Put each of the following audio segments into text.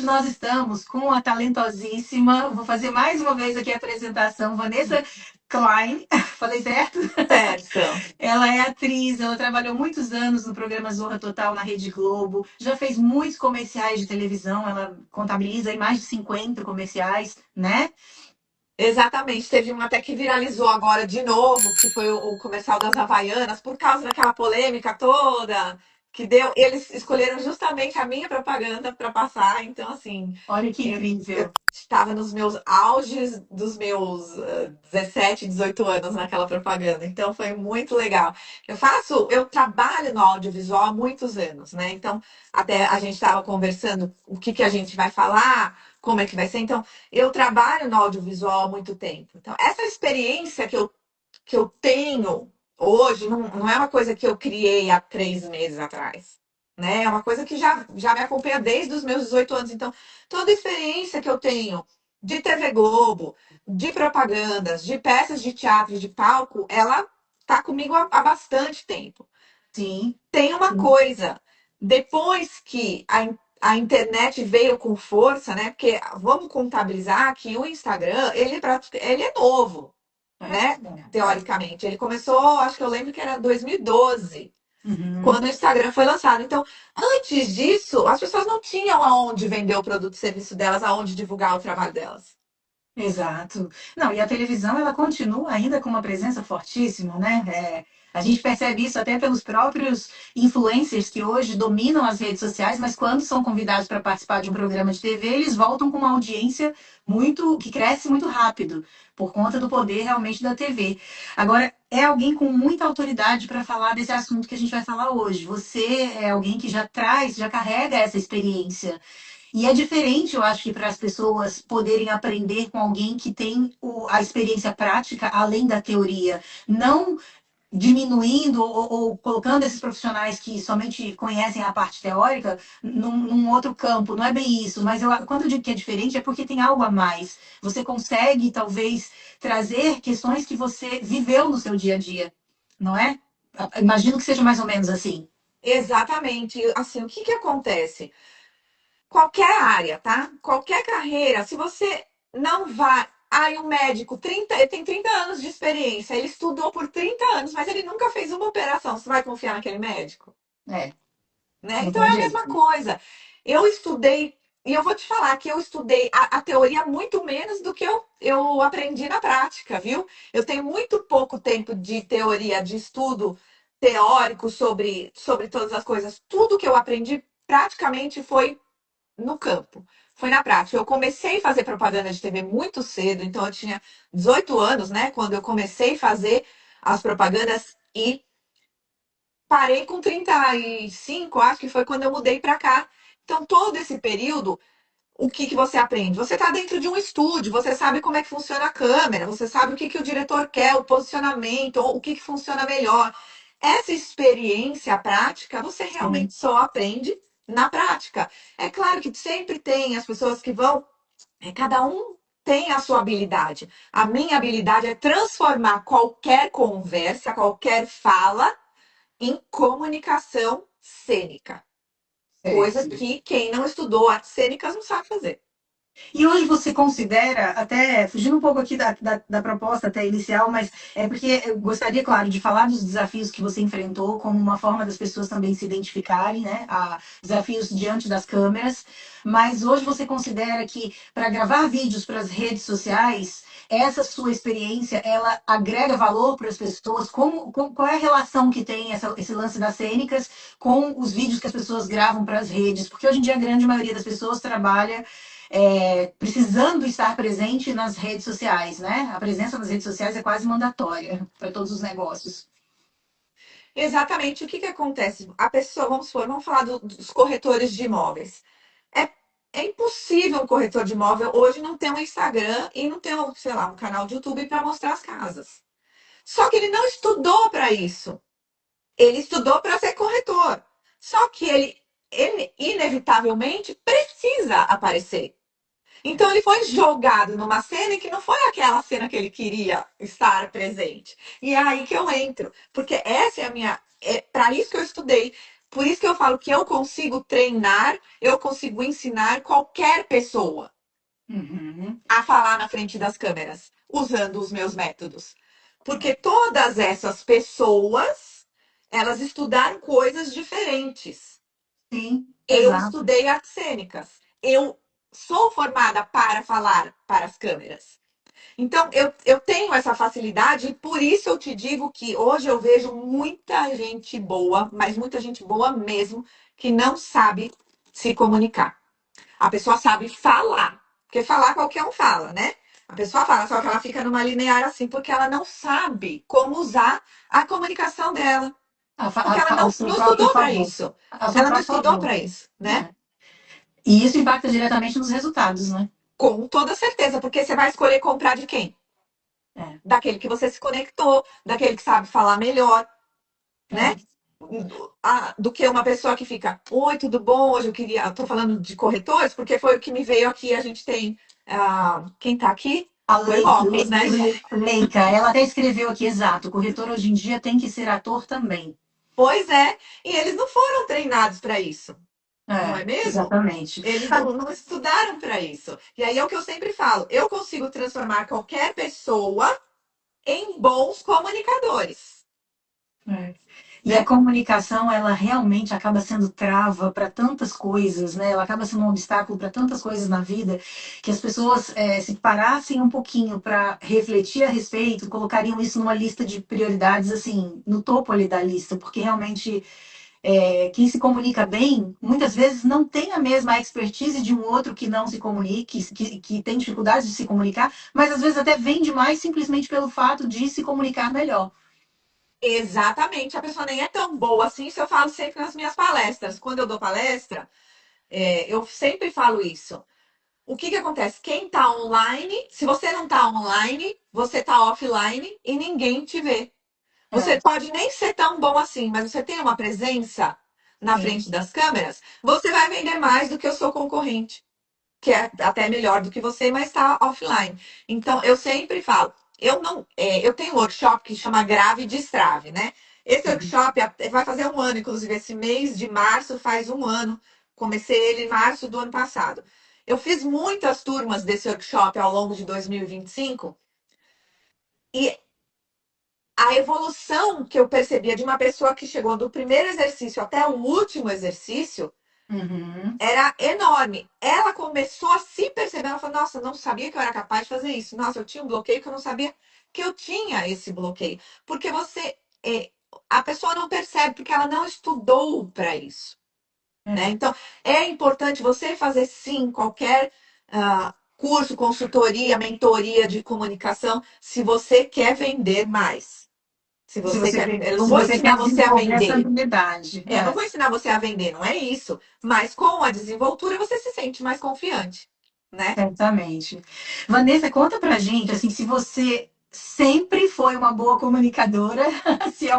hoje nós estamos com a talentosíssima, vou fazer mais uma vez aqui a apresentação, Vanessa Klein, falei certo? Certo. Ela é atriz, ela trabalhou muitos anos no programa Zorra Total na Rede Globo, já fez muitos comerciais de televisão, ela contabiliza aí mais de 50 comerciais, né? Exatamente. Teve um até que viralizou agora de novo, que foi o comercial das Havaianas, por causa daquela polêmica toda que deu. Eles escolheram justamente a minha propaganda para passar. Então, assim, Olha que eu incrível. estava nos meus auges dos meus 17, 18 anos naquela propaganda. Então, foi muito legal. Eu trabalho no audiovisual há muitos anos, né? Então, até a gente estava conversando o que que a gente vai falar, como é que vai ser. Então, eu trabalho no audiovisual há muito tempo. Então, essa experiência que eu tenho hoje não é uma coisa que eu criei há 3 meses atrás. Né? É uma coisa que já me acompanha desde os meus 18 anos. Então, toda a experiência que eu tenho de TV Globo, de propagandas, de peças de teatro, de palco, ela tá comigo há bastante tempo. Sim, Tem uma sim. coisa, depois que a internet veio com força, né? Porque vamos contabilizar que o Instagram, ele é novo, É, né? é. Teoricamente. Ele começou, acho que eu lembro que era 2012, Uhum. quando o Instagram foi lançado. Então, antes disso, as pessoas não tinham aonde vender o produto e serviço delas, aonde divulgar o trabalho delas. Exato. Não, e a televisão ela continua ainda com uma presença fortíssima, né? A gente percebe isso até pelos próprios influencers que hoje dominam as redes sociais, mas quando são convidados para participar de um programa de TV, eles voltam com uma audiência muito que cresce muito rápido, por conta do poder realmente da TV. Agora, é alguém com muita autoridade para falar desse assunto que a gente vai falar hoje. Você é alguém que já traz, já carrega essa experiência. E é diferente, eu acho que para as pessoas poderem aprender com alguém que tem a experiência prática além da teoria, não diminuindo ou colocando esses profissionais que somente conhecem a parte teórica num outro campo. Não é bem isso, mas quando eu digo que é diferente é porque tem algo a mais. Você consegue, talvez, trazer questões que você viveu no seu dia a dia, não é? Imagino que seja mais ou menos assim. Exatamente. Assim, o que que acontece? Qualquer área, tá? Qualquer carreira, se você não vai. Aí um médico, ele tem 30 anos de experiência, ele estudou por 30 anos, mas ele nunca fez uma operação. Você vai confiar naquele médico? É, Né? não Então é tem a mesma jeito. coisa. Eu estudei, e eu vou te falar que eu estudei a teoria muito menos do que eu aprendi na prática, viu? Eu tenho muito pouco tempo de teoria, de estudo teórico sobre todas as coisas. Tudo que eu aprendi praticamente foi no campo. Foi na prática. Eu comecei a fazer propaganda de TV muito cedo, então eu tinha 18 anos, né, quando eu comecei a fazer as propagandas e parei com 35, acho que foi quando eu mudei para cá. Então, todo esse período, o que que você aprende? Você está dentro de um estúdio, você sabe como é que funciona a câmera, você sabe o que que o diretor quer, o posicionamento, ou o que que funciona melhor. Essa experiência prática, você Sim. realmente só aprende na prática. É claro que sempre tem as pessoas que vão, cada um tem a sua habilidade. A minha habilidade é transformar qualquer conversa, qualquer fala em comunicação cênica. Coisa Certo. que quem não estudou artes cênicas não sabe fazer. E hoje você considera, até fugindo um pouco aqui da proposta até inicial, mas é porque eu gostaria, claro, de falar dos desafios que você enfrentou como uma forma das pessoas também se identificarem, né? A desafios diante das câmeras. Mas hoje você considera que para gravar vídeos para as redes sociais, essa sua experiência, ela agrega valor para as pessoas? Qual é a relação que tem esse lance das cênicas com os vídeos que as pessoas gravam para as redes? Porque hoje em dia a grande maioria das pessoas trabalha precisando estar presente nas redes sociais, né? A presença nas redes sociais é quase mandatória para todos os negócios. Exatamente o que que acontece? A pessoa, vamos supor, vamos falar dos corretores de imóveis. É, é impossível um corretor de imóvel hoje não ter um Instagram e não ter, sei lá, um canal de YouTube para mostrar as casas. Só que ele não estudou para isso. Ele estudou para ser corretor. Só que ele inevitavelmente precisa aparecer. Então ele foi jogado numa cena que não foi aquela cena que ele queria estar presente. E é aí que eu entro, porque essa é a minha, é para isso que eu estudei. Por isso que eu falo que eu consigo treinar, eu consigo ensinar qualquer pessoa Uhum. a falar na frente das câmeras, usando os meus métodos. Porque todas essas pessoas, elas estudaram coisas diferentes. Sim, Eu exato. estudei artes cênicas. Eu sou formada para falar para as câmeras. Então, eu tenho essa facilidade e por isso eu te digo que hoje eu vejo muita gente boa, mas muita gente boa mesmo, que não sabe se comunicar. A pessoa sabe falar, porque falar qualquer um fala, né? A pessoa fala, só que ela fica numa linear assim, porque ela não sabe como usar a comunicação dela. Porque ela Ao não, seu não próprio estudou para favor. isso. Ao seu Ela não próprio estudou favor. para isso, né? É. E isso impacta diretamente nos resultados, né? Com toda certeza, porque você vai escolher comprar de quem? É. Daquele que você se conectou, daquele que sabe falar melhor, É. né? Do que uma pessoa que fica, oi, tudo bom? Hoje eu queria. Eu tô falando de corretores, porque foi o que me veio aqui. A gente tem. Quem tá aqui? A Foi o Lopes, né? Leica, ela até escreveu aqui, exato, o corretor hoje em dia tem que ser ator também. Pois é. E eles não foram treinados para isso, não é É, mesmo? exatamente. Eles Ah, não estudaram para isso. E aí é o que eu sempre falo: eu consigo transformar qualquer pessoa em bons comunicadores, é. E a né? comunicação, ela realmente acaba sendo trava para tantas coisas, né? Ela acaba sendo um obstáculo para tantas coisas na vida, que as pessoas, se parassem um pouquinho para refletir a respeito, colocariam isso numa lista de prioridades, assim, no topo ali da lista, porque realmente quem se comunica bem, muitas vezes não tem a mesma expertise de um outro que não se comunique, que tem dificuldade de se comunicar, mas às vezes até vende mais simplesmente pelo fato de se comunicar melhor. Exatamente. A pessoa nem é tão boa assim. Isso eu falo sempre nas minhas palestras. Quando eu dou palestra, eu sempre falo isso. O que que acontece? Quem está online, se você não está online, você está offline e ninguém te vê. Você É, pode nem ser tão bom assim, mas você tem uma presença na sim. frente das câmeras, você vai vender mais do que o seu concorrente, que é até melhor do que você, mas está offline. Então, eu sempre falo, eu não, eu tenho um workshop que chama Grave e Destrave, né? Esse Uhum. workshop vai fazer um ano, inclusive esse mês de março faz um ano. Comecei ele em março do ano passado. Eu fiz muitas turmas desse workshop ao longo de 2025 e a evolução que eu percebia de uma pessoa que chegou do primeiro exercício até o último exercício Uhum. era enorme. Ela começou a se perceber, ela falou, nossa, não sabia que eu era capaz de fazer isso. Nossa, eu tinha um bloqueio que eu não sabia que eu tinha esse bloqueio. Porque a pessoa não percebe, porque ela não estudou para isso, né? É, Então, é importante você fazer, sim, qualquer curso, consultoria, mentoria de comunicação, se você quer vender mais. Se se você você, quer vender, eu não se vou você quer ensinar você a desenvolver essa vender. habilidade. Eu não vou ensinar você a vender, não é isso. Mas com a desenvoltura você se sente mais confiante, né? Certamente. Vanessa, conta pra gente, assim, se você sempre foi uma boa comunicadora, se é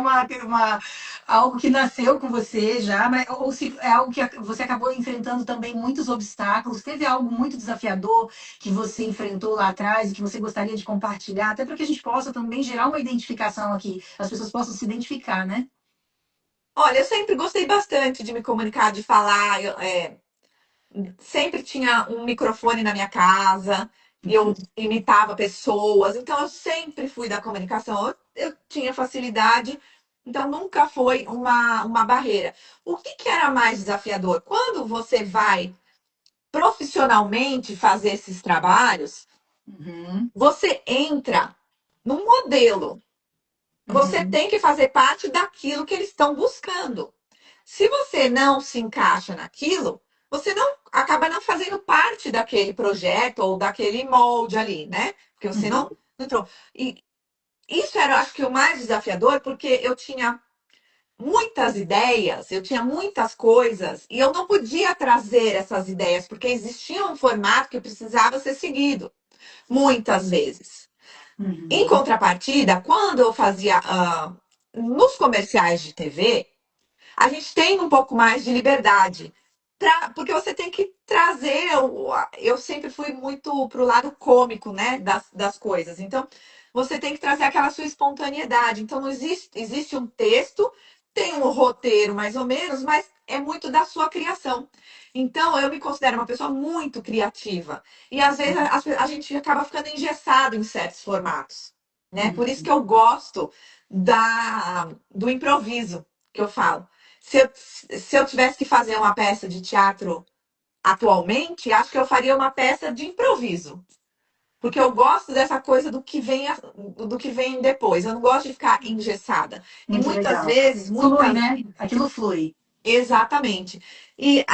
algo que nasceu com você já, ou se é algo que você acabou enfrentando também muitos obstáculos, teve algo muito desafiador que você enfrentou lá atrás e que você gostaria de compartilhar, até para que a gente possa também gerar uma identificação aqui, as pessoas possam se identificar, né? Olha, eu sempre gostei bastante de me comunicar, de falar. Sempre tinha um microfone na minha casa, eu imitava pessoas, então eu sempre fui da comunicação. Eu tinha facilidade, então nunca foi uma barreira. O que que era mais desafiador? Quando você vai profissionalmente fazer esses trabalhos, Uhum, você entra num modelo. Você uhum, tem que fazer parte daquilo que eles estão buscando. Se você não se encaixa naquilo, você não acaba não fazendo parte daquele projeto ou daquele molde ali, né? Porque você uhum, não entrou. E isso era, acho que, o mais desafiador, porque eu tinha muitas ideias, eu tinha muitas coisas, e eu não podia trazer essas ideias, porque existia um formato que precisava ser seguido, muitas vezes. Em uhum, contrapartida, quando eu fazia nos comerciais de TV, a gente tem um pouco mais de liberdade. Porque você tem que trazer. Eu sempre fui muito pro lado cômico, né? Das coisas. Então, você tem que trazer aquela sua espontaneidade. Então, não existe um texto tem um roteiro mais ou menos, mas é muito da sua criação. Então, eu me considero uma pessoa muito criativa. E às vezes a gente acaba ficando engessado em certos formatos, né? Por isso que Uhum. eu gosto do improviso, que eu falo. Se eu tivesse que fazer uma peça de teatro atualmente, acho que eu faria uma peça de improviso. Porque eu gosto dessa coisa do que vem depois. Eu não gosto de ficar engessada. E Muito muitas legal. vezes, Flui, muitas. né? Aquilo flui. Exatamente. E,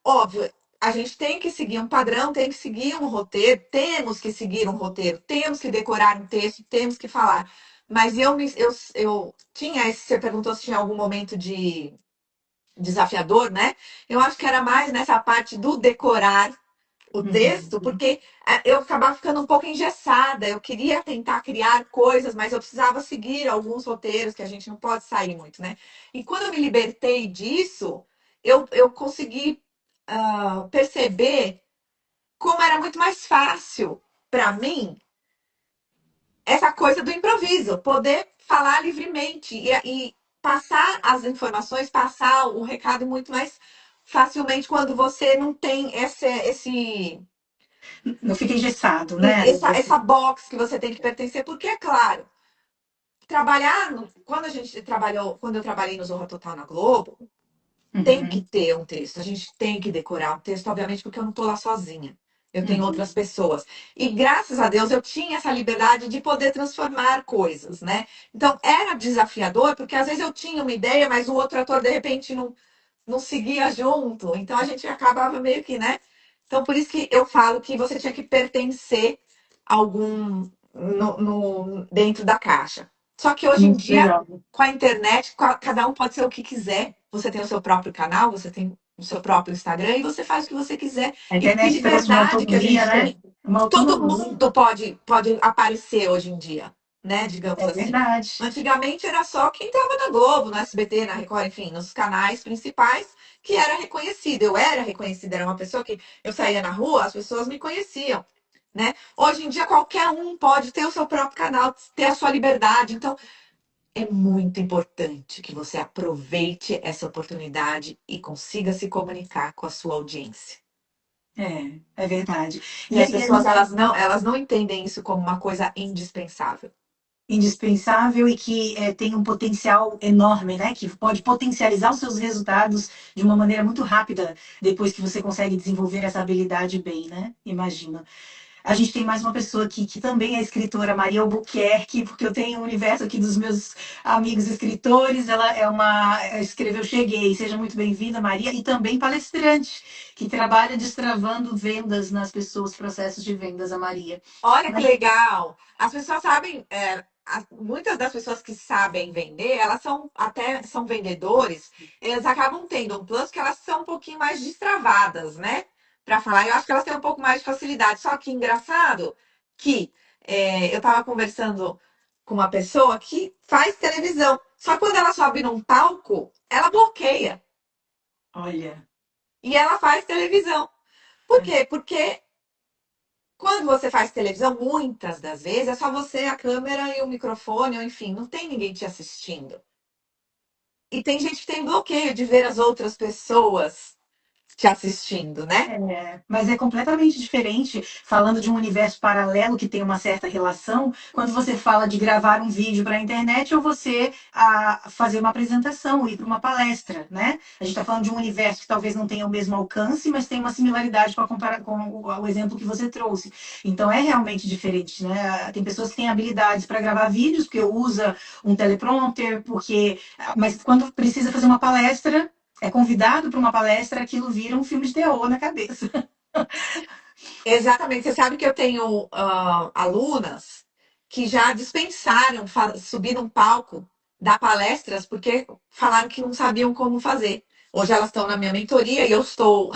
óbvio, a gente tem que seguir um padrão, tem que seguir um roteiro, temos que seguir um roteiro, temos que decorar um texto, temos que falar. Mas eu tinha esse, você perguntou se tinha algum momento de desafiador, né? Eu acho que era mais nessa parte do decorar o texto, Uhum. porque eu acabava ficando um pouco engessada. Eu queria tentar criar coisas, mas eu precisava seguir alguns roteiros que a gente não pode sair muito, né? E quando eu me libertei disso, eu consegui perceber como era muito mais fácil para mim essa coisa do improviso, poder falar livremente e passar as informações, passar o recado muito mais facilmente quando você não tem Não fica engessado, né? essa box que você tem que pertencer, porque é claro, quando eu trabalhei no Zorra Total na Globo, tem que Uhum. ter um texto, a gente tem que decorar um texto, obviamente, porque eu não estou lá sozinha. Eu tenho outras Uhum. pessoas. E graças a Deus eu tinha essa liberdade de poder transformar coisas, né? Então era desafiador, porque às vezes eu tinha uma ideia, mas o outro ator de repente não seguia junto. Então a gente acabava meio que, né? Então por isso que eu falo que você tinha que pertencer a algum dentro da caixa. Só que hoje em Muito dia, legal. com a internet, cada um pode ser o que quiser. Você tem o seu próprio canal, você tem o seu próprio Instagram e você faz o que você quiser. A E que internet trouxe uma liberdade que a autonomia, gente né? tem. Uma Todo autonomia. mundo pode aparecer hoje em dia, né? Digamos É assim. verdade. Antigamente era só quem estava na Globo, no SBT, na Record, enfim, nos canais principais que era reconhecido. Eu era reconhecida, era uma pessoa que eu saía na rua, as pessoas me conheciam, né? Hoje em dia qualquer um pode ter o seu próprio canal, ter a sua liberdade. Então é muito importante que você aproveite essa oportunidade e consiga se comunicar com a sua audiência. É verdade. E as pessoas elas não entendem isso como uma coisa indispensável. Indispensável e que tem um potencial enorme, né? Que pode potencializar os seus resultados de uma maneira muito rápida depois que você consegue desenvolver essa habilidade bem, né? Imagina. A gente tem mais uma pessoa aqui que também é escritora, Maria Albuquerque, porque eu tenho um universo aqui dos meus amigos escritores. Ela escreveu Cheguei. Seja muito bem-vinda, Maria, e também palestrante, que trabalha destravando vendas nas pessoas, processos de vendas, a Maria. Olha que legal! As pessoas sabem, muitas das pessoas que sabem vender, elas são vendedores, eles acabam tendo um plus que elas são um pouquinho mais destravadas, né? Para falar, eu acho que elas têm um pouco mais de facilidade. Só que engraçado que eu estava conversando com uma pessoa que faz televisão. Só que quando ela sobe num palco, ela bloqueia. Olha, E ela faz televisão. Por quê? Porque quando você faz televisão, muitas das vezes é só você, a câmera e o microfone, ou enfim, não tem ninguém te assistindo. E tem gente que tem bloqueio de ver as outras pessoas te assistindo, né? mas é completamente diferente, falando de um universo paralelo que tem uma certa relação, quando você fala de gravar um vídeo para a internet ou você fazer uma apresentação, ir para uma palestra, né? A gente está falando de um universo que talvez não tenha o mesmo alcance, mas tem uma similaridade com o exemplo que você trouxe. Então é realmente diferente, né? Tem pessoas que têm habilidades para gravar vídeos, porque usa um teleprompter, mas quando precisa fazer uma palestra, é convidado para uma palestra, aquilo vira um filme de terror na cabeça. Exatamente. Você sabe que eu tenho alunas que já dispensaram subir num palco, dar palestras, porque falaram que não sabiam como fazer. Hoje elas estão na minha mentoria e eu estou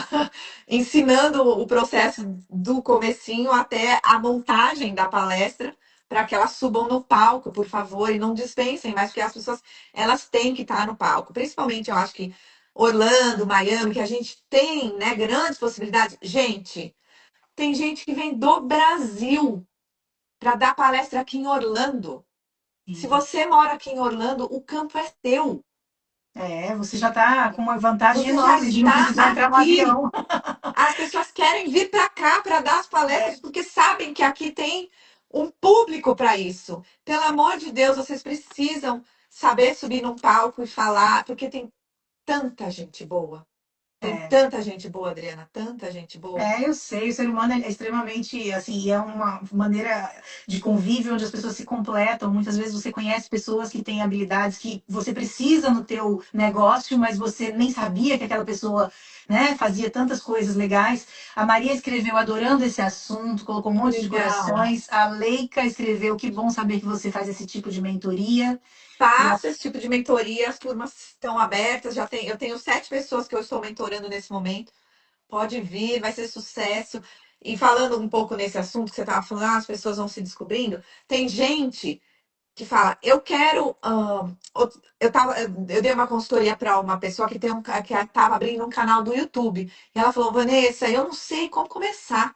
ensinando o processo do comecinho até a montagem da palestra para que elas subam no palco, por favor, e não dispensem, mas porque as pessoas elas têm que estar no palco. Principalmente, eu acho que Orlando, Miami, que a gente tem, né, grandes possibilidades. Gente, tem gente que vem do Brasil para dar palestra aqui em Orlando. Se Sim, você mora aqui em Orlando, o campo é teu. É, você já está com uma vantagem Você já enorme de não está precisar entrar no aqui. avião. As pessoas querem vir para cá para dar as palestras porque sabem que aqui tem um público para isso. Pelo amor de Deus, vocês precisam saber subir num palco e falar, porque tem tanta gente boa. Tem É. tanta gente boa, Adriana, tanta gente boa. É, eu sei, o ser humano é extremamente, assim, é uma maneira de convívio onde as pessoas se completam. Muitas vezes você conhece pessoas que têm habilidades que você precisa no teu negócio, mas você nem sabia que aquela pessoa, né, fazia tantas coisas legais. A Maria escreveu adorando esse assunto, colocou um Que monte de legal. corações. A Leica escreveu que bom saber que você faz esse tipo de mentoria. E a Faço esse tipo de mentoria, as turmas estão abertas, eu tenho 7 pessoas que eu estou mentorando nesse momento. Pode vir, vai ser sucesso. E falando um pouco nesse assunto que você estava falando, as pessoas vão se descobrindo. Tem gente que fala, eu quero. Eu dei uma consultoria para uma pessoa que estava abrindo um canal do YouTube. E ela falou, Vanessa, eu não sei como começar.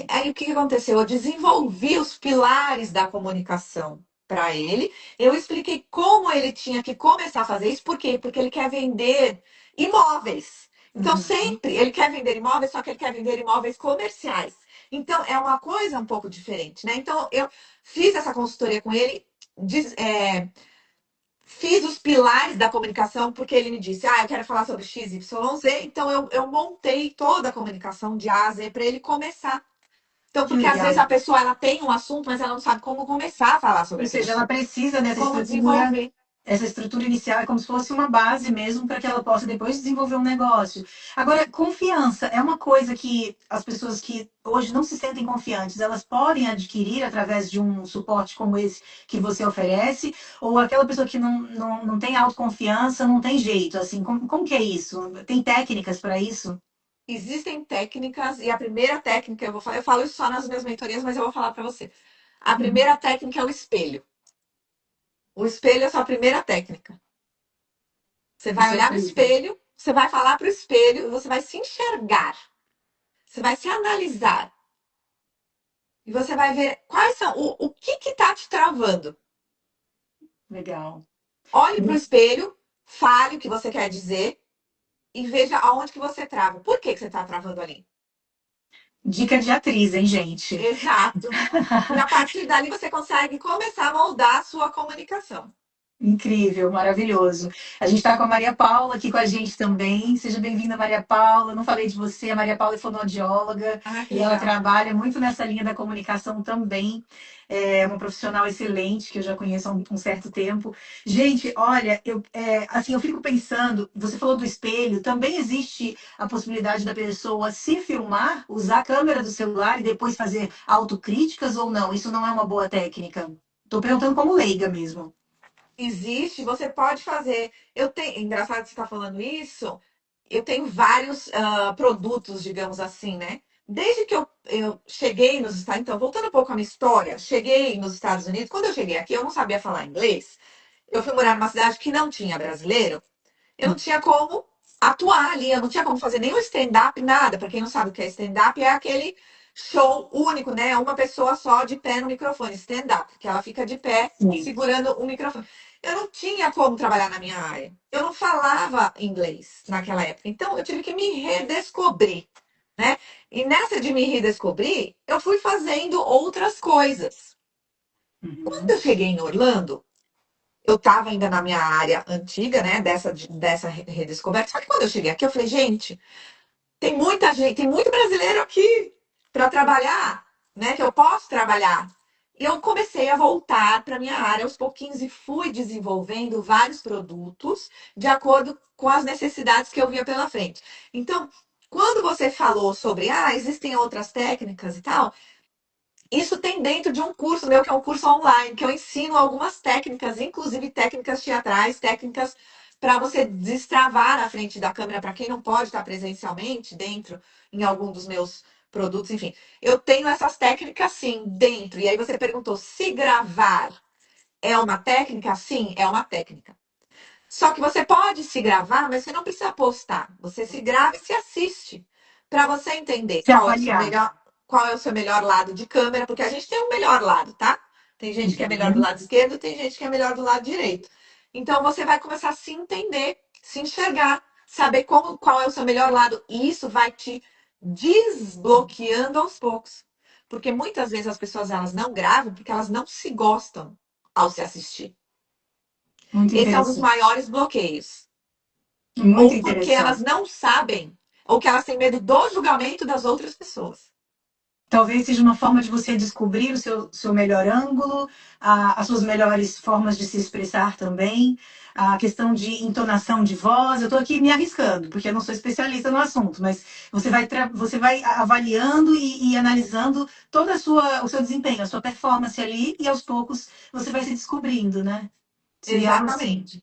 Aí o que que aconteceu? Eu desenvolvi os pilares da comunicação para ele. Eu expliquei como ele tinha que começar a fazer isso. Por quê? Porque ele quer vender imóveis. Então, Uhum. sempre ele quer vender imóveis, só que ele quer vender imóveis comerciais. Então, é uma coisa um pouco diferente, né? Então, eu fiz essa consultoria com ele, fiz os pilares da comunicação, porque ele me disse, eu quero falar sobre X, Y, Z. Então, eu montei toda a comunicação de A a Z para ele começar. Então, Que porque às vezes legal. a pessoa ela tem um assunto, mas ela não sabe como começar a falar sobre Ou aquele seja, ela assunto. precisa dessa Como estrutura. desenvolver. Essa estrutura inicial é como se fosse uma base mesmo para que ela possa depois desenvolver um negócio. Agora, confiança é uma coisa que as pessoas que hoje não se sentem confiantes, elas podem adquirir através de um suporte como esse que você oferece, ou aquela pessoa que não tem autoconfiança, não tem jeito, assim, como que é isso? Tem técnicas para isso? Existem técnicas, e a primeira técnica, eu falo isso só nas minhas mentorias, mas eu vou falar para você. A Uhum. primeira técnica é o espelho. O espelho é a sua primeira técnica. Você vai Isso é olhar no incrível. espelho, você vai falar para o espelho, e você vai se enxergar. Você vai se analisar. E você vai ver quais são, o que está te travando. Legal. Olhe para o espelho, fale o que você quer dizer e veja aonde que você trava. Por que que você está travando ali? Dica de atriz, hein, gente? Exato. E a partir dali você consegue começar a moldar a sua comunicação. Incrível, maravilhoso. A gente está com a Maria Paula aqui com a gente também. Seja bem-vinda, Maria Paula. Não falei de você, a Maria Paula é fonoaudióloga Ah, que e ela legal. trabalha muito nessa linha da comunicação também. É uma profissional excelente que eu já conheço há um certo tempo. Gente, olha, assim, eu fico pensando, você falou do espelho, também existe a possibilidade da pessoa se filmar, usar a câmera do celular e depois fazer autocríticas ou não? Isso não é uma boa técnica? Estou perguntando como leiga mesmo. Existe, você pode fazer. Eu tenho, engraçado que você está falando isso. Eu tenho vários produtos, digamos assim, né? Desde que eu cheguei nos Estados Unidos, então, voltando um pouco à minha história, cheguei nos Estados Unidos. Quando eu cheguei aqui, eu não sabia falar inglês. Eu fui morar numa cidade que não tinha brasileiro. Eu não tinha como atuar ali, eu não tinha como fazer nenhum stand-up, nada. Para quem não sabe o que é stand-up, é aquele show único, né? Uma pessoa só de pé no microfone, stand-up, que ela fica de pé Sim. segurando o microfone. Eu não tinha como trabalhar na minha área. Eu não falava inglês naquela época. Então, eu tive que me redescobrir, né? E nessa de me redescobrir, eu fui fazendo outras coisas. Quando Uhum. eu cheguei em Orlando, eu estava ainda na minha área antiga, né, dessa redescoberta. Só que quando eu cheguei aqui, eu falei, gente, tem muita gente, tem muito brasileiro aqui para trabalhar, né, que eu posso trabalhar. E eu comecei a voltar para minha área aos pouquinhos e fui desenvolvendo vários produtos de acordo com as necessidades que eu via pela frente. Então, quando você falou sobre, existem outras técnicas e tal, isso tem dentro de um curso meu, que é um curso online, que eu ensino algumas técnicas, inclusive técnicas teatrais, técnicas para você destravar na frente da câmera, para quem não pode estar presencialmente dentro em algum dos meus produtos, enfim. Eu tenho essas técnicas sim dentro. E aí você perguntou se gravar é uma técnica? Sim, é uma técnica. Só que você pode se gravar, mas você não precisa postar. Você se grava e se assiste para você entender Se avaliar. qual é o seu melhor lado de câmera, porque a gente tem um melhor lado, tá? Tem gente que é melhor do Uhum. lado esquerdo, tem gente que é melhor do lado direito. Então você vai começar a se entender, se enxergar, saber qual é o seu melhor lado. E isso vai te desbloqueando aos poucos. Porque muitas vezes as pessoas elas não gravam porque elas não se gostam ao se assistir. Muito Esse é um dos interessante. maiores bloqueios. Muito Ou porque elas interessante. não sabem, ou que elas têm medo do julgamento das outras pessoas. Talvez seja uma forma de você descobrir o seu melhor ângulo, as suas melhores formas de se expressar também, a questão de entonação de voz. Eu estou aqui me arriscando, porque eu não sou especialista no assunto, mas você vai avaliando e analisando todo o seu desempenho, a sua performance ali, e aos poucos você vai se descobrindo, né? Seria algo assim. Exatamente.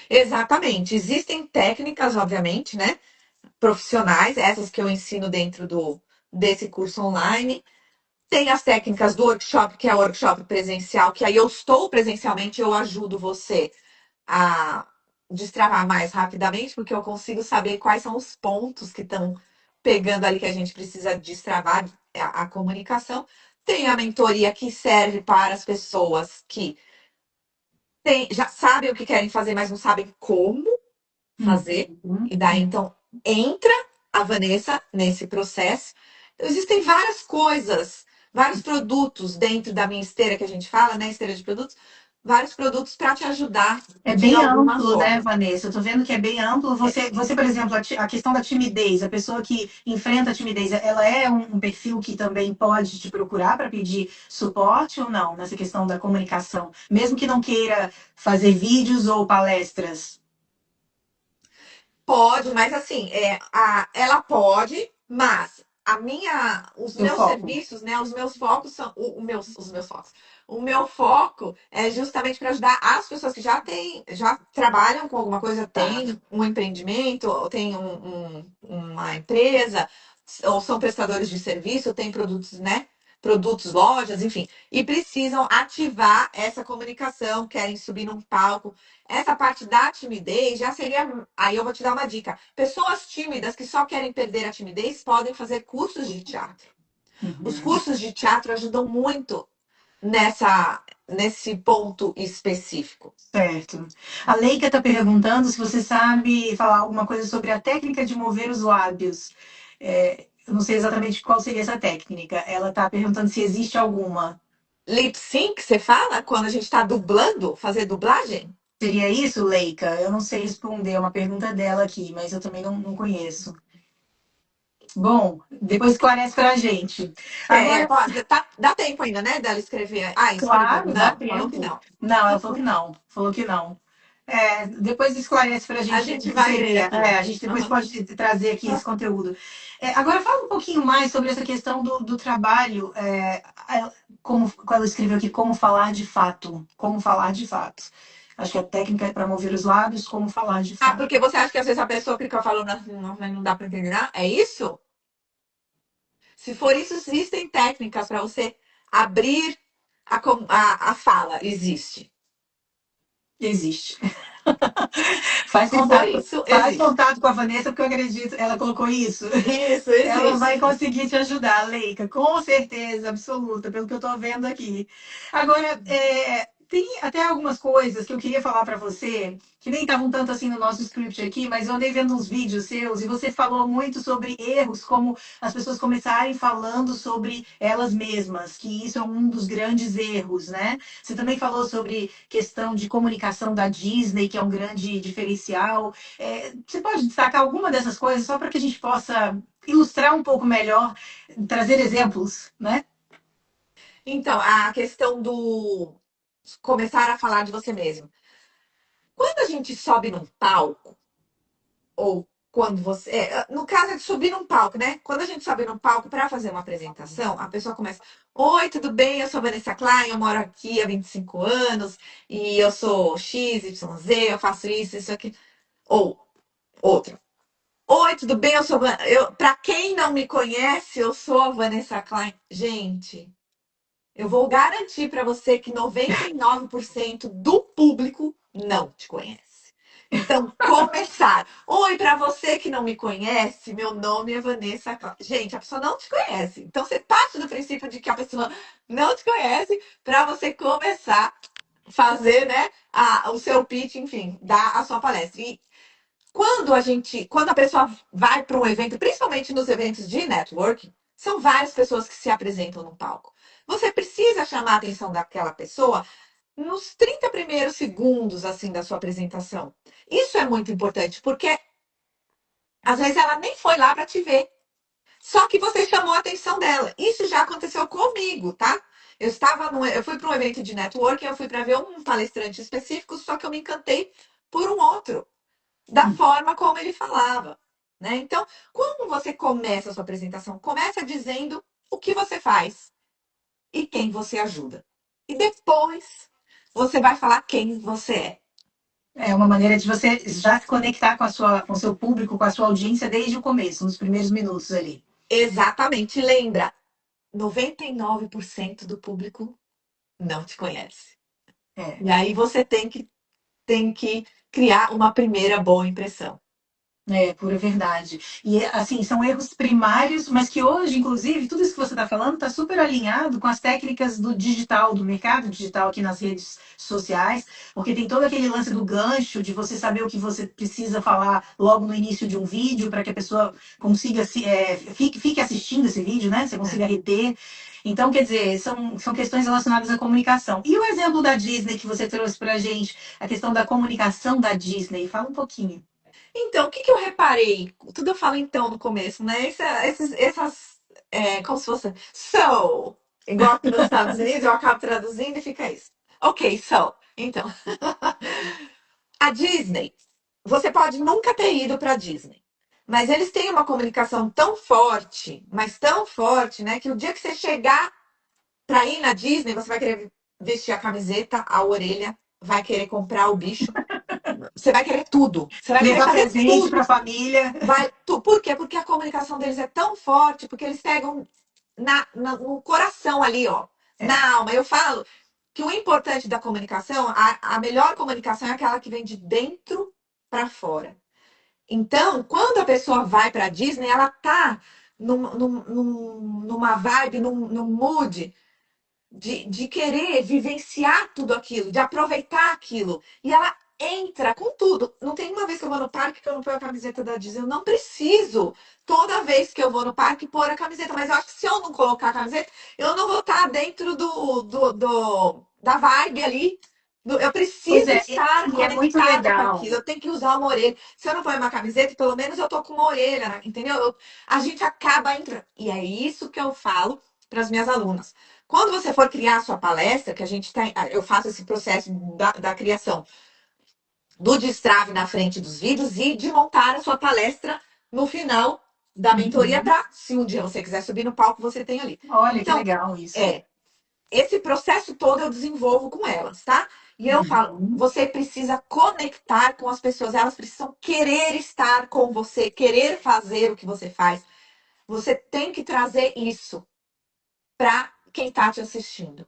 Exatamente. Existem técnicas, obviamente, né? Profissionais, essas que eu ensino dentro desse curso online. Tem as técnicas do workshop, que é o workshop presencial, que aí eu estou presencialmente, eu ajudo você a destravar mais rapidamente, porque eu consigo saber quais são os pontos que estão pegando ali que a gente precisa destravar a comunicação. Tem a mentoria que serve para as pessoas que já sabem o que querem fazer, mas não sabem como fazer. Uhum. E daí, então, entra a Vanessa nesse processo. Existem várias coisas, vários produtos dentro da minha esteira que a gente fala, né? Esteira de produtos, vários produtos para te ajudar É de bem alguma amplo, né, forma. Vanessa? Eu tô vendo que é bem amplo. Você, por exemplo, a questão da timidez, a pessoa que enfrenta a timidez, ela é um perfil que também pode te procurar para pedir suporte ou não nessa questão da comunicação, mesmo que não queira fazer vídeos ou palestras. Pode, mas assim, ela pode, mas os Seu meus foco. serviços, né, os meus focos são os meus focos. O meu foco é justamente para ajudar as pessoas que já trabalham com alguma coisa, Tá. têm um empreendimento, ou têm uma empresa, ou são prestadores de serviço, têm produtos, né? Produtos, lojas, enfim, e precisam ativar essa comunicação, querem subir num palco, essa parte da timidez já seria. Aí eu vou te dar uma dica. Pessoas tímidas que só querem perder a timidez podem fazer cursos de teatro. Os Uhum. cursos de teatro ajudam muito nesse ponto específico. Certo. A Leica está perguntando se você sabe falar alguma coisa sobre a técnica de mover os lábios. Eu não sei exatamente qual seria essa técnica. Ela está perguntando se existe alguma. Lip sync, você fala? Quando a gente está dublando, fazer dublagem? Seria isso, Leica? Eu não sei responder, é uma pergunta dela aqui, mas eu também não conheço. Bom, depois esclarece para a gente. Agora, Pode, dá tempo ainda, né, dela escrever. Ah, escreveu. claro, dá Não, falou que tempo. não. Não, ela falou que não. Falou que não. Depois esclarece para a A gente o gente que vai ver seria. aqui. A gente depois Uhum. pode trazer aqui esse conteúdo. Agora fala um pouquinho mais sobre essa questão do trabalho, como ela escreveu aqui, como falar de fato. Como falar de fato. Acho que a técnica é para mover os lábios, como falar de Ah, fato. porque você acha que às vezes a pessoa fica falando assim, não dá para entender nada? É isso? Se for isso, existem técnicas para você abrir a fala. Existe. Existe. Faz Se for contato, isso, faz existe. contato com a Vanessa, porque eu acredito, ela colocou isso. Isso, Ela vai existe. conseguir te ajudar, Leica, com certeza absoluta, pelo que eu estou vendo aqui. Agora, tem até algumas coisas que eu queria falar para você, que nem estavam tanto assim no nosso script aqui, mas eu andei vendo uns vídeos seus e você falou muito sobre erros, como as pessoas começarem falando sobre elas mesmas, que isso é um dos grandes erros, né? Você também falou sobre questão de comunicação da Disney, que é um grande diferencial. Você pode destacar alguma dessas coisas só para que a gente possa ilustrar um pouco melhor, trazer exemplos, né? Então, a questão do começar a falar de você mesmo. Quando a gente sobe num palco, ou quando você. No caso é de subir num palco, né? Quando a gente sobe num palco para fazer uma apresentação, a pessoa começa: Oi, tudo bem? Eu sou Vanessa Klein, eu moro aqui há 25 anos e eu sou X, Y, Z, eu faço isso aqui. Ou outra. Oi, tudo bem? Para quem não me conhece, eu sou a Vanessa Klein. Gente, eu vou garantir para você que 99% do público não te conhece. Então, começar. Oi, para você que não me conhece, meu nome é Vanessa Klein. Gente, a pessoa não te conhece. Então, você parte do princípio de que a pessoa não te conhece para você começar fazer, né, o seu pitch, enfim, dar a sua palestra. E quando a pessoa vai para um evento, principalmente nos eventos de networking, são várias pessoas que se apresentam no palco. Você precisa chamar a atenção daquela pessoa nos 30 primeiros segundos assim da sua apresentação. Isso é muito importante, porque às vezes ela nem foi lá para te ver. Só que você chamou a atenção dela. Isso já aconteceu comigo, tá? Eu fui para um evento de networking, eu fui para ver um palestrante específico, só que eu me encantei por um outro, da forma como ele falava, né? Então, como você começa a sua apresentação? Começa dizendo o que você faz e quem você ajuda. E depois você vai falar quem você é. É uma maneira de você já se conectar com com o seu público, com a sua audiência desde o começo, nos primeiros minutos ali. Exatamente. Lembra, 99% do público não te conhece. É. E aí você tem que criar uma primeira boa impressão. É, pura verdade. E, assim, são erros primários, mas que hoje, inclusive, tudo isso que você está falando está super alinhado com as técnicas do digital, do mercado digital aqui nas redes sociais, porque tem todo aquele lance do gancho, de você saber o que você precisa falar logo no início de um vídeo, para que a pessoa consiga, fique assistindo esse vídeo, né? Você consiga reter. Então, quer dizer, são questões relacionadas à comunicação. E o exemplo da Disney que você trouxe para a gente, a questão da comunicação da Disney, fala um pouquinho. Então, o que que eu reparei? Tudo eu falo então no começo, né? Como se fosse so, igual aqui nos Estados Unidos, eu acabo traduzindo e fica isso. Ok, so. Então, a Disney, você pode nunca ter ido para a Disney, mas eles têm uma comunicação tão forte, mas tão forte, né? Que o dia que você chegar para ir na Disney, você vai querer vestir a camiseta, a orelha, vai querer comprar o bicho, você vai querer tudo, você vai querer Levar fazer presente para a tudo. família. Por quê? Porque a comunicação deles é tão forte, porque eles pegam no coração ali, ó, É, na alma. Eu falo que o importante da comunicação, a melhor comunicação é aquela que vem de dentro para fora. Então, quando a pessoa vai para a Disney, ela tá numa vibe, num mood de querer vivenciar tudo aquilo, de aproveitar aquilo. E ela entra com tudo. Não tem uma vez que eu vou no parque que eu não ponho a camiseta da Disney. Eu não preciso, toda vez que eu vou no parque, pôr a camiseta. Mas eu acho que se eu não colocar a camiseta, eu não vou estar dentro da vibe ali. Eu pois preciso é, estar e é muito conectada com legal. aquilo. Eu tenho que usar uma orelha. Se eu não ponho uma camiseta, pelo menos eu tô com uma orelha, entendeu? A gente acaba entrando. E é isso que eu falo para as minhas alunas. Quando você for criar a sua palestra, que a gente tem, eu faço esse processo da criação do destrave na frente dos vídeos e de montar a sua palestra no final da mentoria Uhum. para, se um dia você quiser subir no palco, você tem ali. Olha que Então, legal isso. é, esse processo todo eu desenvolvo com elas, tá? E eu falo, Uhum. você precisa conectar com as pessoas, elas precisam querer estar com você, querer fazer o que você faz. Você tem que trazer isso para quem está te assistindo.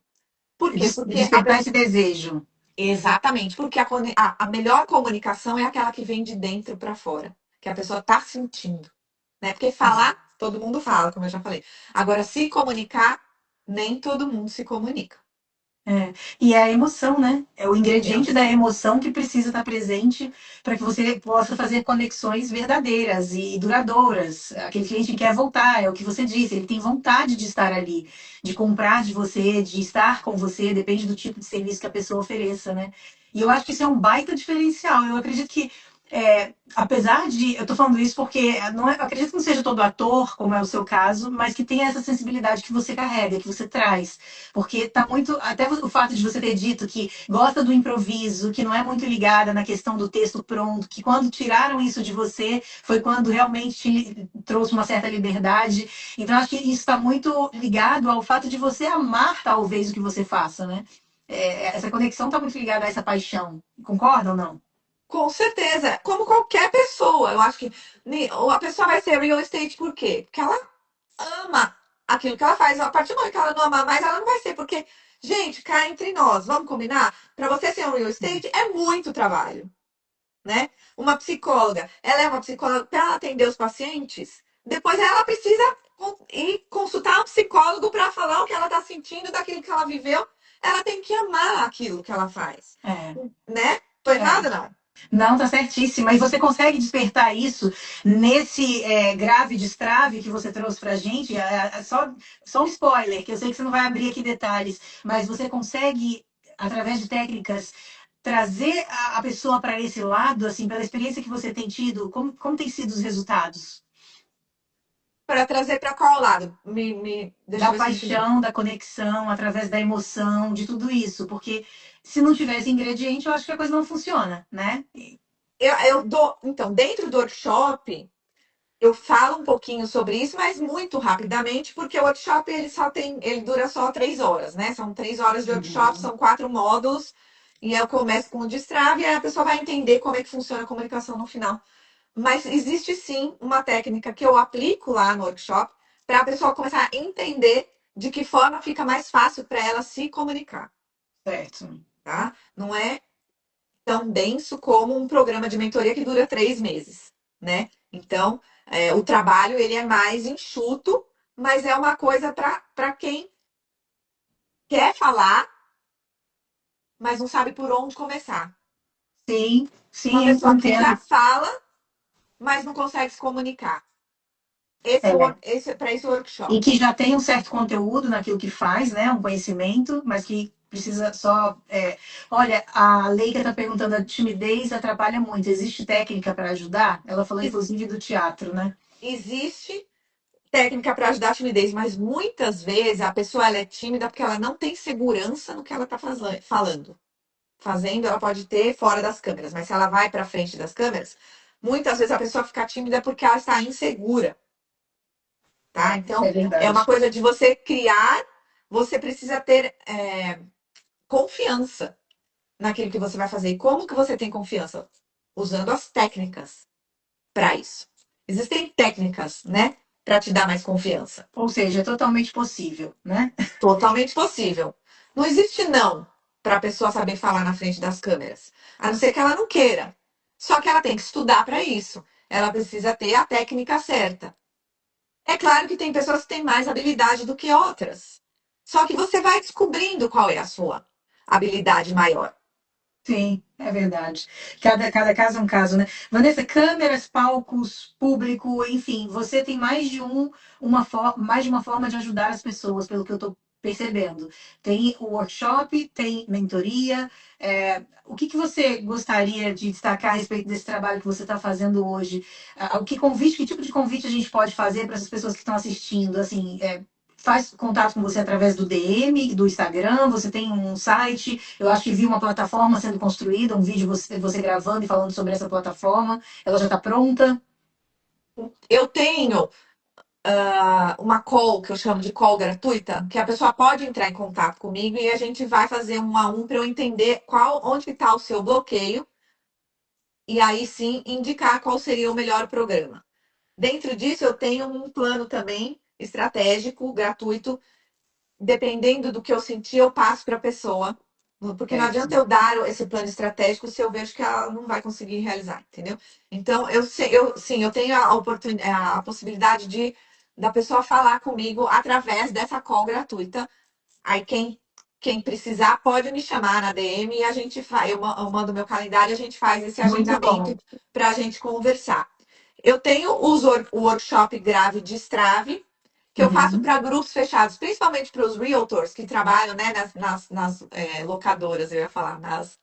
Por quê? Porque Despertar esse desejo. exatamente, porque a melhor comunicação é aquela que vem de dentro para fora, que a pessoa está sentindo, né? Porque falar, todo mundo fala, como eu já falei. Agora, se comunicar, nem todo mundo se comunica. É. E é a emoção, né? É o ingrediente da Emoção. emoção que precisa estar presente para que você possa fazer conexões verdadeiras e duradouras. Aquele cliente quer voltar, é o que você disse, ele tem vontade de estar ali, de comprar de você, de estar com você, depende do tipo de serviço que a pessoa ofereça, né? E eu acho que isso é um baita diferencial. Eu acredito que apesar de. Eu tô falando isso porque não é, eu acredito que não seja todo ator, como é o seu caso, mas que tenha essa sensibilidade que você carrega, que você traz. Porque tá muito. Até o fato de você ter dito que gosta do improviso, que não é muito ligada na questão do texto pronto, que quando tiraram isso de você foi quando realmente te trouxe uma certa liberdade. Então, acho que isso está muito ligado ao fato de você amar, talvez, o que você faça, né? Essa conexão está muito ligada a essa paixão. Concorda ou não? Com certeza, como qualquer pessoa. Eu acho que a pessoa vai ser real estate por quê? Porque ela ama aquilo que ela faz. A partir do momento que ela não ama mais, ela não vai ser. Porque, gente, cá entre nós, vamos combinar? Para você ser um real estate é muito trabalho, né? Uma psicóloga, ela é uma psicóloga para ela atender os pacientes. Depois ela precisa ir consultar um psicólogo para falar o que ela está sentindo daquilo que ela viveu. ela tem que amar aquilo que ela faz, É, né? Tô é. errada, não? Não, tá certíssima. E você consegue despertar isso nesse grave destrave que você trouxe pra gente? Só um spoiler, que eu sei que você não vai abrir aqui detalhes, mas você consegue, através de técnicas, trazer a pessoa para esse lado, assim, pela experiência que você tem tido, como tem sido os resultados? Para trazer para qual lado? Deixa Da eu ver se eu entendi. paixão, da conexão, através da emoção, de tudo isso. Porque se não tivesse ingrediente, eu acho que a coisa não funciona, né? Eu dou, então, dentro do workshop, eu falo um pouquinho sobre isso, mas muito rapidamente, porque o workshop ele dura só 3 horas, né? São 3 horas de workshop, Uhum. são 4 módulos, e eu começo com o destrave, e aí a pessoa vai entender como é que funciona a comunicação no final. Mas existe sim uma técnica que eu aplico lá no workshop para a pessoa começar a entender de que forma fica mais fácil para ela se comunicar, Certo. tá? Não é tão denso como um programa de mentoria que dura 3 meses, né? Então, o trabalho ele é mais enxuto, mas é uma coisa para quem quer falar, mas não sabe por onde começar. Sim, Uma sim, eu pessoa que já entendo. fala, mas não consegue se comunicar. É. Esse para esse E workshop. que já tem um certo conteúdo naquilo que faz, né? Um conhecimento, mas que precisa só. Olha, a Leica está perguntando: a timidez atrapalha muito. Existe técnica para ajudar? Ela falou, inclusive, do teatro, né? Existe técnica para ajudar a timidez, mas muitas vezes a pessoa ela é tímida porque ela não tem segurança no que ela está falando. Fazendo, ela pode ter fora das câmeras, mas se ela vai para frente das câmeras, muitas vezes a pessoa fica tímida porque ela está insegura, tá? É Então, é uma verdade. coisa de você criar, você precisa ter confiança naquilo que você vai fazer. E como que você tem confiança? Usando as técnicas para isso. Existem técnicas, né, para te dar mais confiança. Ou seja, é totalmente possível, né? Totalmente possível. Não existe não para a pessoa saber falar na frente das câmeras, a não ser que ela não queira. Só que ela tem que estudar para isso. Ela precisa ter a técnica certa. É claro que tem pessoas que têm mais habilidade do que outras. Só que você vai descobrindo qual é a sua habilidade maior. Sim, é verdade. Cada caso é um caso, né? Vanessa, câmeras, palcos, público, enfim, você tem mais de uma forma de ajudar as pessoas, pelo que eu estou percebendo. Tem o workshop, tem mentoria. O que você gostaria de destacar a respeito desse trabalho que você está fazendo hoje? Que tipo de convite a gente pode fazer para essas pessoas que estão assistindo? Assim, faz contato com você através do DM, do Instagram, você tem um site. Eu acho que vi uma plataforma sendo construída, um vídeo você gravando e falando sobre essa plataforma. Ela já está pronta? Eu tenho uma call, que eu chamo de call gratuita, que a pessoa pode entrar em contato comigo e a gente vai fazer um a um para eu entender onde está o seu bloqueio e aí sim indicar qual seria o melhor programa. Dentro disso, eu tenho um plano também estratégico, gratuito. Dependendo do que eu sentir, eu passo para a pessoa. Porque não Certo. adianta eu dar esse plano estratégico se eu vejo que ela não vai conseguir realizar, entendeu? Então, sim, eu tenho a possibilidade da pessoa falar comigo através dessa call gratuita. Aí, quem precisar pode me chamar na DM e a gente faz, eu mando meu calendário e a gente faz esse Muito agendamento bom. para a gente conversar. Eu tenho o workshop Grave Destrave, que eu faço Uhum. para grupos fechados, principalmente para os realtors que trabalham, né, nas locadoras, eu ia falar,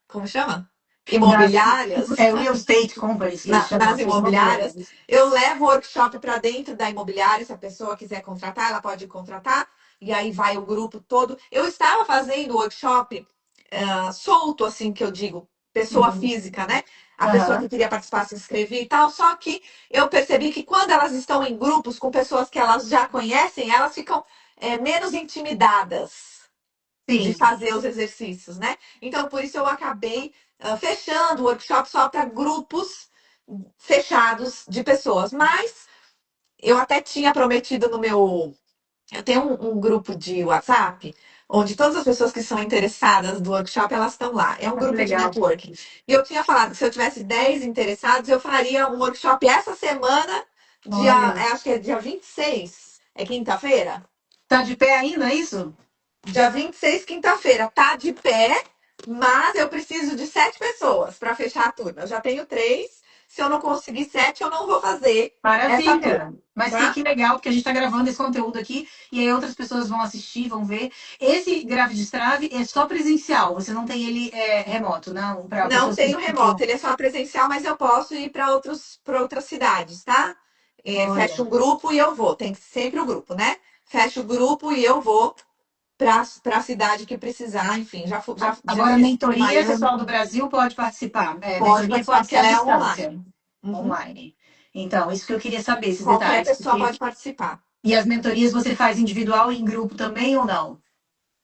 como chama? Nas, Imobiliárias. real estate companies, que eles chamam Nas aqui, as imobiliárias. imobiliárias. Eu levo o workshop para dentro da imobiliária, se a pessoa quiser contratar, ela pode contratar, e aí vai o grupo todo. Eu estava fazendo o workshop solto, assim que eu digo, pessoa Uhum. física, né? A pessoa que Aham. queria participar se inscrevia e tal, só que eu percebi que quando elas estão em grupos com pessoas que elas já conhecem, elas ficam menos intimidadas de Sim. fazer os exercícios, né? Então, por isso eu acabei fechando o workshop só para grupos fechados de pessoas. Mas eu até tinha prometido no meu. Eu tenho um grupo de WhatsApp, onde todas as pessoas que são interessadas do workshop, elas estão lá. É um Ah, que grupo de legal. networking. E eu tinha falado que se eu tivesse 10 interessados, eu faria um workshop essa semana, Olha, acho que é dia 26. É quinta-feira? tá de pé ainda, é isso? Dia 26, quinta-feira, tá de pé, mas eu preciso de 7 pessoas para fechar a turma. Eu já tenho 3. Se eu não conseguir 7, eu não vou fazer essa Maravilha! turma, Mas tá? que legal, porque a gente está gravando esse conteúdo aqui e aí outras pessoas vão assistir, vão ver. Esse Grave Destrave é só presencial, você não tem ele remoto, não? Para Não pessoas que. tenho remoto, ele é só presencial, mas eu posso ir para outras cidades, tá? Fecha Olha. um grupo e eu vou. Tem sempre o grupo, né? Fecha o grupo e eu vou para a cidade que precisar. Enfim, já Agora, fiz mentoria, Miami. pessoal do Brasil pode participar. Pode Mentoria participar, pode porque ser à ela é distância, online. Uhum. online. Então, isso que eu queria saber, esses Qualquer detalhes. pessoa Porque. pode participar. E as mentorias você faz individual e em grupo também ou não?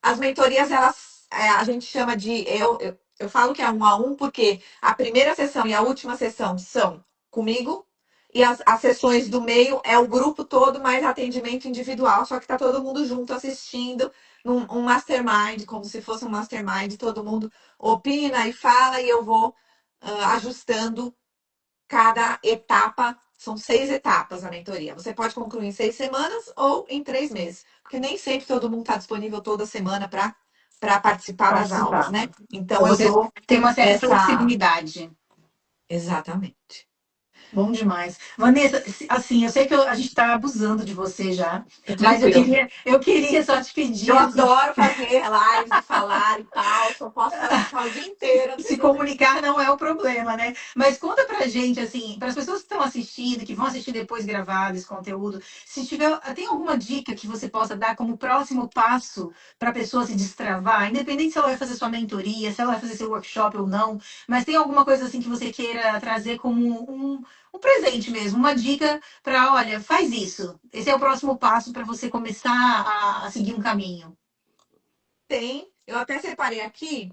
As mentorias, a gente chama de. Eu falo que é 1 a 1, porque a primeira sessão e a última sessão são comigo, e as sessões do meio é o grupo todo, mais atendimento individual, só que tá todo mundo junto assistindo um mastermind, como se fosse um mastermind, todo mundo opina e fala, e eu vou ajustando cada etapa. São 6 etapas a mentoria. Você pode concluir em 6 semanas ou em 3 meses, porque nem sempre todo mundo está disponível toda semana para participar das aulas, Participar. né? Então Então, eu você dou tem uma certa essa. flexibilidade. Exatamente. Bom demais. Vanessa, assim, eu sei que a gente está abusando de você já, É mas tranquilo. eu queria só te Eu pedir, assim, adoro fazer lives e falar e tal. Só posso ficar o dia inteiro se fazendo isso. comunicar não é o problema, né? Mas conta pra gente, assim, para as pessoas que estão assistindo, que vão assistir depois gravado esse conteúdo, se tiver, tem alguma dica que você possa dar como próximo passo para a pessoa se destravar, independente se ela vai fazer sua mentoria, se ela vai fazer seu workshop ou não, mas tem alguma coisa assim que você queira trazer como um presente mesmo, uma dica para, olha, faz isso. Esse é o próximo passo para você começar a seguir um caminho. Tem. Eu até separei aqui.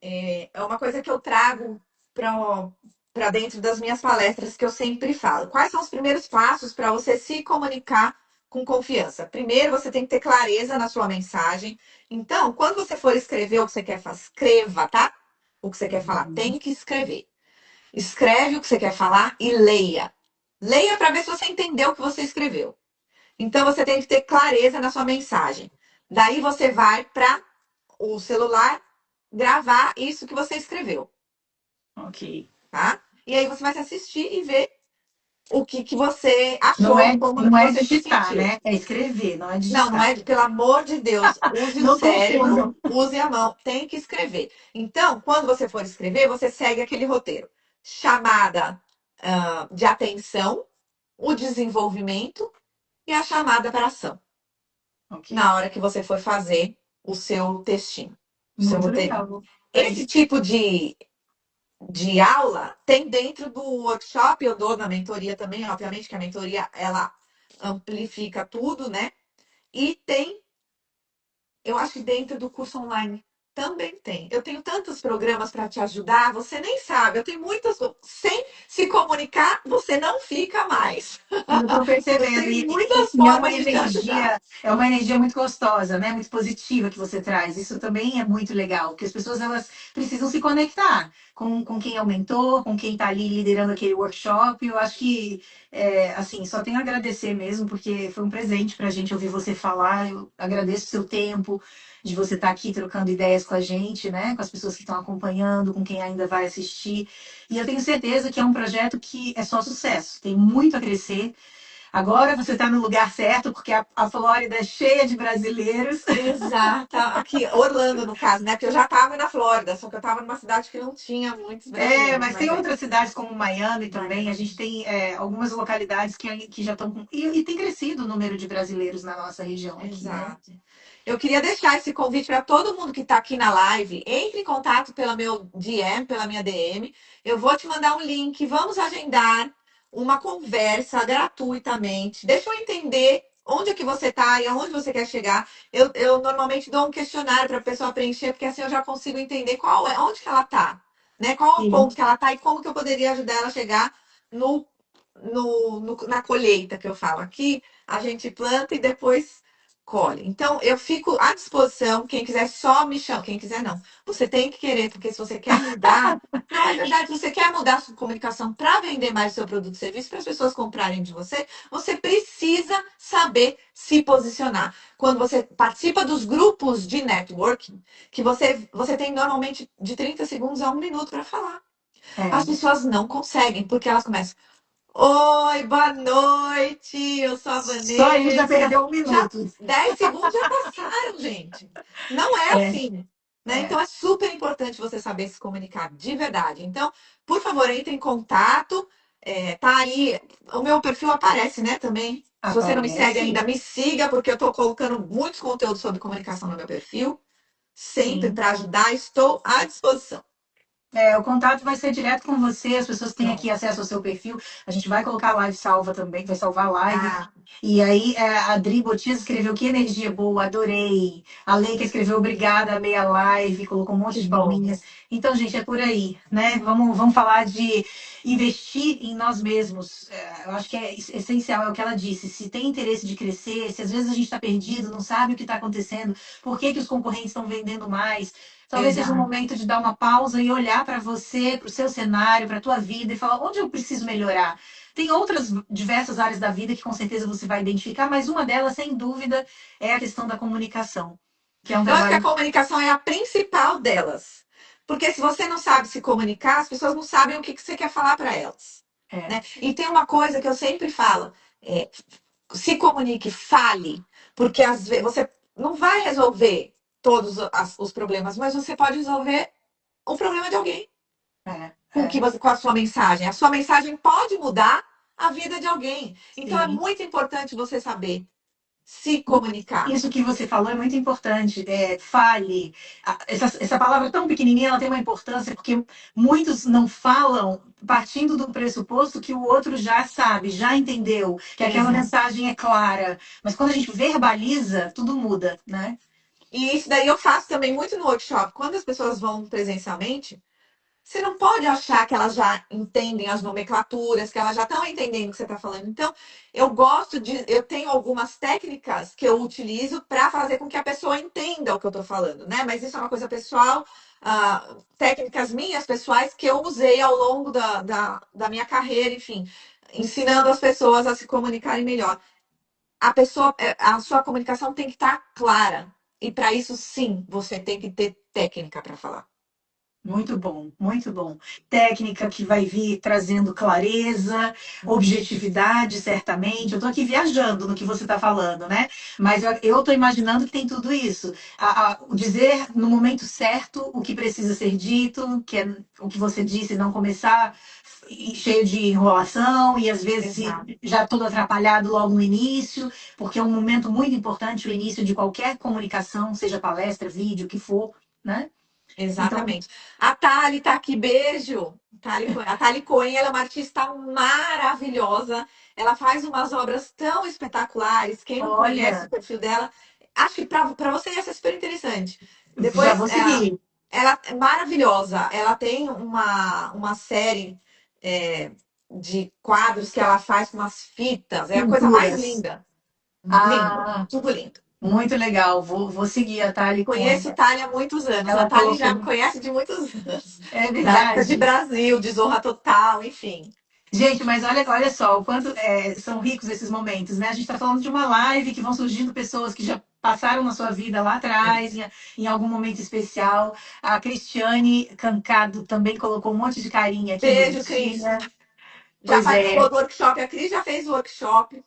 É uma coisa que eu trago para dentro das minhas palestras que eu sempre falo. Quais são os primeiros passos para você se comunicar com confiança? Primeiro, você tem que ter clareza na sua mensagem. Então, quando você for escrever o que você quer fazer, escreva, tá? O que você quer falar. Tem que escrever. Escreve o que você quer falar e leia. Leia para ver se você entendeu o que você escreveu. Então, você tem que ter clareza na sua mensagem. Daí você vai para o celular gravar isso que você escreveu, Ok. tá? E aí você vai se assistir e ver o que você Não achou, é, como não que é você se digitar, sentiu. né? É escrever, não é Não, não digitar. é, pelo amor de Deus, use o Não cérebro, confundam. use a mão, tem que escrever. Então, quando você for escrever, você segue aquele roteiro. Chamada de atenção, o desenvolvimento e a chamada para ação. Ok. Na hora que você for fazer o seu textinho, o seu Muito roteirinho. legal. Esse tipo de aula tem dentro do workshop, eu dou na mentoria também, obviamente que a mentoria ela amplifica tudo, né? E tem, eu acho que dentro do curso online também tem. Eu tenho tantos programas para te ajudar, você nem sabe. Eu tenho muitas, sem se comunicar, você não fica mais. Eu estou Eu percebendo. tenho E, muitas e formas de te ajudar. é uma energia muito gostosa, né? Muito positiva que você traz. Isso também é muito legal, porque as pessoas elas precisam se conectar com quem é o mentor, com quem está ali liderando aquele workshop. Eu acho que, assim, só tenho a agradecer mesmo, porque foi um presente para a gente ouvir você falar. Eu agradeço o seu tempo, de você estar aqui trocando ideias com a gente, né? Com as pessoas que estão acompanhando, com quem ainda vai assistir. E eu tenho certeza que é um projeto que é só sucesso, tem muito a crescer. Agora você está no lugar certo, porque a Flórida é cheia de brasileiros. Exato. Aqui, Orlando, no caso, né? Porque eu já estava na Flórida, só que eu estava numa cidade que não tinha muitos brasileiros, Mas tem mas outras cidades como Miami também. A Miami. gente tem algumas localidades que já estão com. E tem crescido o número de brasileiros na nossa região aqui, né? Exato. Eu queria deixar esse convite para todo mundo que está aqui na live. Entre em contato pela meu DM, pela minha DM. Eu vou te mandar um link. Vamos agendar uma conversa gratuitamente. Deixa eu entender onde é que você está e aonde você quer chegar. Eu normalmente dou um questionário para a pessoa preencher, porque assim eu já consigo entender onde que ela está, né? Qual é o Sim. ponto que ela está e como que eu poderia ajudar ela a chegar na colheita que eu falo aqui. A gente planta e depois colhe. Então, eu fico à disposição. Quem quiser só me chama. Quem quiser, não. Você tem que querer, porque se você quer mudar. Não, é verdade. Se você quer mudar a sua comunicação para vender mais o seu produto e serviço, para as pessoas comprarem de você, você precisa saber se posicionar. Quando você participa dos grupos de networking, que você tem normalmente de 30 segundos a 1 minuto para falar. As É. pessoas não conseguem, porque elas começam. Oi, boa noite, eu sou a Só aí já Vanessa. perdeu um Já minuto. 10 segundos já passaram, gente. Não é É, assim, né? é. Então é super importante você saber se comunicar de verdade. Então, por favor, entre em contato. Tá aí, o meu perfil aparece, né, também. Se você não me segue ainda, Aparece. me siga, porque eu estou colocando muitos conteúdos sobre comunicação no meu perfil. Sempre Sim. para ajudar, estou à disposição. É, o contato vai ser direto com você, as pessoas têm aqui Pronto. acesso ao seu perfil. A gente vai colocar a live salva também, vai salvar a live. Ah, E aí, a Dri Botias escreveu que energia boa, adorei. A Leica escreveu obrigada, amei a live, colocou um monte que de bom. palminhas. Então, gente, é por aí, né? Vamos falar de investir em nós mesmos. É, eu acho que é essencial, é o que ela disse. Se tem interesse de crescer, se às vezes a gente está perdido, não sabe o que está acontecendo, por que que os concorrentes estão vendendo mais, talvez seja um Exato. momento de dar uma pausa e olhar para você, para o seu cenário, para a tua vida e falar onde eu preciso melhorar. Tem outras diversas áreas da vida que com certeza você vai identificar, mas uma delas, sem dúvida, é a questão da comunicação, que é um Eu acho que a trabalho. comunicação é a principal delas. Porque se você não sabe se comunicar, as pessoas não sabem o que você quer falar para elas. É, Né? E tem uma coisa que eu sempre falo: é, se comunique, fale, porque às vezes você não vai resolver todos os problemas, mas você pode resolver o problema de alguém é, com, que é, você, com a sua mensagem. A sua mensagem pode mudar a vida de alguém. Então é sim. muito importante você saber se comunicar. Isso que você falou é muito importante. É, fale. Essa palavra tão pequenininha, ela tem uma importância porque muitos não falam partindo do pressuposto que o outro já sabe, já entendeu, que aquela Exato. mensagem é clara. Mas quando a gente verbaliza, tudo muda, né? E isso daí eu faço também muito no workshop. Quando as pessoas vão presencialmente, você não pode achar que elas já entendem as nomenclaturas, que elas já estão entendendo o que você está falando. Então, eu tenho algumas técnicas que eu utilizo para fazer com que a pessoa entenda o que eu estou falando, né? Mas isso é uma coisa pessoal, técnicas minhas pessoais que eu usei ao longo da minha carreira, enfim, ensinando as pessoas a se comunicarem melhor. A sua comunicação tem que estar clara. E para isso, sim, você tem que ter técnica para falar. Muito bom, muito bom. Técnica que vai vir trazendo clareza, objetividade, certamente. Eu estou aqui viajando no que você está falando, né? Mas eu estou imaginando que tem tudo isso. O dizer no momento certo o que precisa ser dito, que é o que você disse, não começar cheio de enrolação e às vezes Exato. já todo atrapalhado logo no início, porque é um momento muito importante o início de qualquer comunicação, seja palestra, vídeo, o que for, né? Então, Exatamente. A Thali tá aqui, beijo. A Thali Cohen, ela é uma artista maravilhosa. Ela faz umas obras tão espetaculares. Quem não conhece o olha, perfil dela, acho que para você ia ser super interessante. já Depois, vou seguir. ela é maravilhosa. Ela tem uma série é, de quadros que ela faz com umas fitas. É a coisa mais Pinturas. linda. Lindo, Ah, tudo lindo. muito legal. Vou seguir a Thali Cohen. Conheço Thali há muitos anos. A Ela Thali já me colocou. conhece de muitos anos. É Da época de verdade. Brasil, de Zorra Total, enfim. Gente, mas olha só, o quanto são ricos esses momentos, né? A gente está falando de uma live que vão surgindo pessoas que já passaram na sua vida lá atrás, em algum momento especial. A Cristiane Cancado também colocou um monte de carinha aqui, Beijo, Cris. bonitinha. Já Pois participou é. do workshop. A Cris já fez o workshop.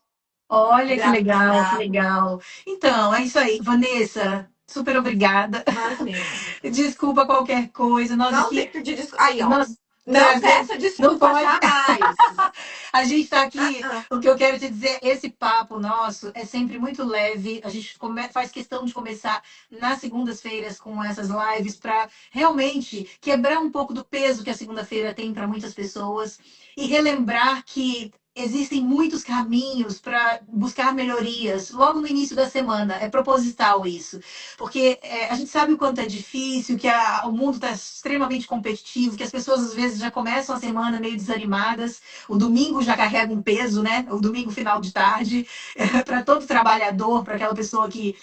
Olha que legal, que Gratuito. legal. Então, é isso aí. Vanessa, super obrigada. Imagina. Desculpa qualquer coisa. Nós Não tem aqui, que pedir desculpa. Aí, ó. nós Não trazemos. peça Não desculpa pode. jamais. A gente está Ah, aqui. ah. O que eu quero te dizer, esse papo nosso é sempre muito leve. A gente faz questão de começar nas segundas-feiras com essas lives para realmente quebrar um pouco do peso que a segunda-feira tem para muitas pessoas e relembrar que existem muitos caminhos para buscar melhorias logo no início da semana. É proposital isso. Porque a gente sabe o quanto é difícil, que o mundo está extremamente competitivo, que as pessoas às vezes já começam a semana meio desanimadas. O domingo já carrega um peso, né? O domingo final de tarde, para todo trabalhador, para aquela pessoa que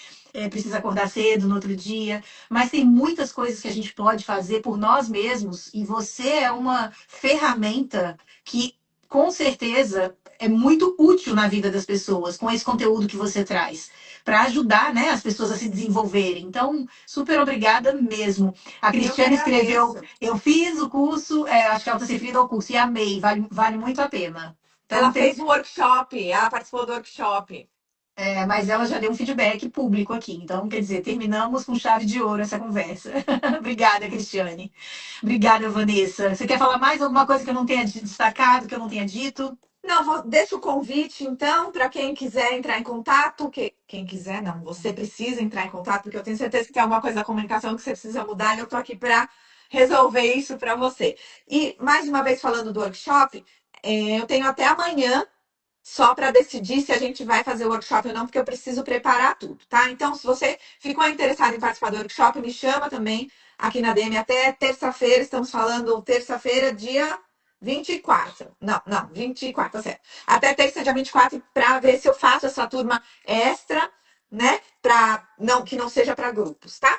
precisa acordar cedo no outro dia. Mas tem muitas coisas que a gente pode fazer por nós mesmos, e você é uma ferramenta que com certeza é muito útil na vida das pessoas com esse conteúdo que você traz para ajudar, né, as pessoas a se desenvolverem. Então, super obrigada mesmo. A Eu que Cristiane escreveu, agradeço. eu fiz o curso, acho que ela está se referindo ao curso, e amei, vale muito a pena. Então, Ela fez um workshop, ela participou do workshop. mas ela já deu um feedback público aqui. Então, quer dizer, terminamos com chave de ouro essa conversa. Obrigada, Cristiane. Obrigada, Vanessa. Você quer falar mais alguma coisa que eu não tenha destacado, que eu não tenha dito? Não, deixa o convite, então, para quem quiser entrar em contato. Quem quiser, não, você precisa entrar em contato, porque eu tenho certeza que tem alguma coisa da comunicação que você precisa mudar e eu estou aqui para resolver isso para você. E, mais uma vez, falando do workshop, eu tenho até amanhã só para decidir se a gente vai fazer o workshop ou não, porque eu preciso preparar tudo, tá? Então, se você ficou interessado em participar do workshop, me chama também aqui na DM até terça-feira. Estamos falando terça-feira, dia 24. Não, 24, tá certo. Até terça, dia 24, para ver se eu faço essa turma extra, né? Para não que não seja para grupos, tá?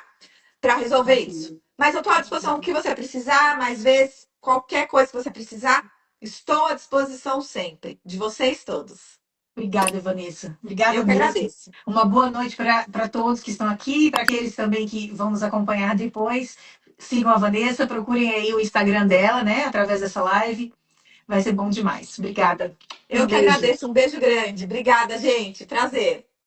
Para resolver isso. Mas eu estou à disposição o que você precisar, mais vezes, qualquer coisa que você precisar, estou à disposição sempre, de vocês todos. Obrigada, Vanessa. Obrigada Eu que mesmo. agradeço. Uma boa noite para todos que estão aqui, para aqueles também que vão nos acompanhar depois. Sigam a Vanessa, procurem aí o Instagram dela, né, através dessa live. Vai ser bom demais. Obrigada. Um Eu que beijo. agradeço. Um beijo grande. Obrigada, gente. Prazer.